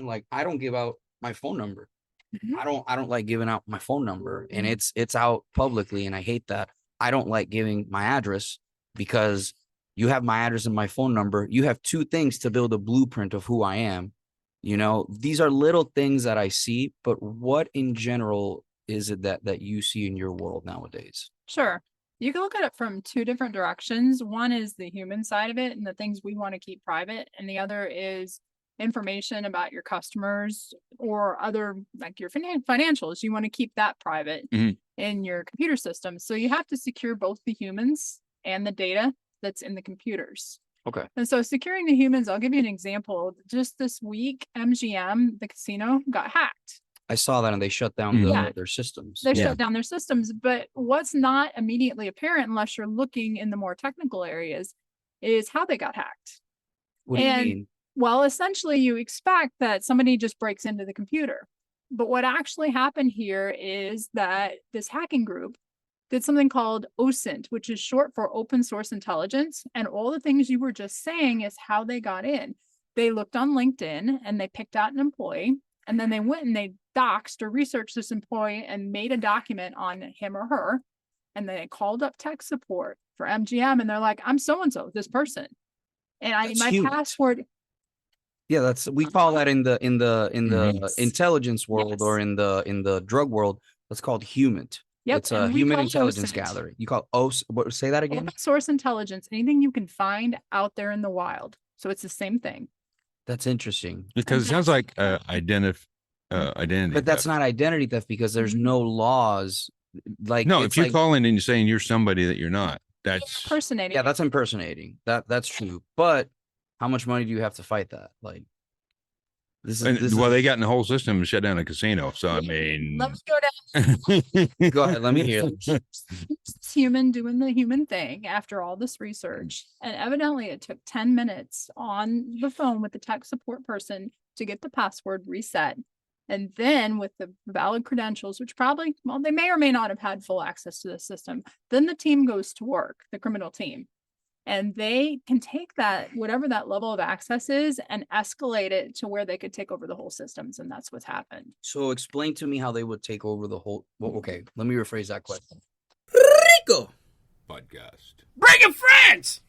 like I don't give out my phone number. Mhm. I don't like giving out my phone number, and it's out publicly, and I hate that. I don't like giving my address because you have my address and my phone number. You have two things to build a blueprint of who I am. These are little things that I see, but what in general is it that you see in your world nowadays? Sure. You can look at it from two different directions. One is the human side of it and the things we want to keep private, and the other is information about your customers or other like your financials. You want to keep that private Mhm. in your computer system. So you have to secure both the humans and the data that's in the computers. Okay. And so securing the humans, I'll give you an example. Just this week, MGM, the casino, got hacked. I saw that, and they shut down Yeah. their systems. They Yeah. shut down their systems, but what's not immediately apparent unless you're looking in the more technical areas is how they got hacked. What do you And mean? well, essentially you expect that somebody just breaks into the computer. But what actually happened here is that this hacking group did something called OSINT, which is short for open source intelligence. And all the things you were just saying is how they got in. They looked on LinkedIn and they picked out an employee, and then they went and they doxed or researched this employee and made a document on him or her. And they called up tech support for MGM, and they're like, I'm so-and-so, this person. And That's my huge. password. Yeah, we call that in the Mhm. intelligence world, or Yes. in the drug world. That's called human. Yep. It's a And we human call intelligence OSINT. gathering. You call OS. What? Say that again. Open source intelligence, anything you can find out there in the wild. So it's the same thing. That's interesting. Because it sounds like identity But that's theft. not identity theft because there's no laws. Like No, it's if you like call in and you're saying you're somebody that you're not, that's Impersonating. yeah, that's impersonating. That's true. But how much money do you have to fight that? Like this and, is well, they got in the whole system and shut down a casino. So I mean, Let me go down. Go ahead. Let me hear this. This human doing the human thing after all this research. And evidently it took 10 minutes on the phone with the tech support person to get the password reset. And then with the valid credentials, which probably, well, they may or may not have had full access to the system. Then the team goes to work, the criminal team. And they can take that, whatever that level of access is, and escalate it to where they could take over the whole systems. And that's what's happened. So explain to me how they would take over the whole. Well, okay, let me rephrase that question. Rico podcast. breaking France.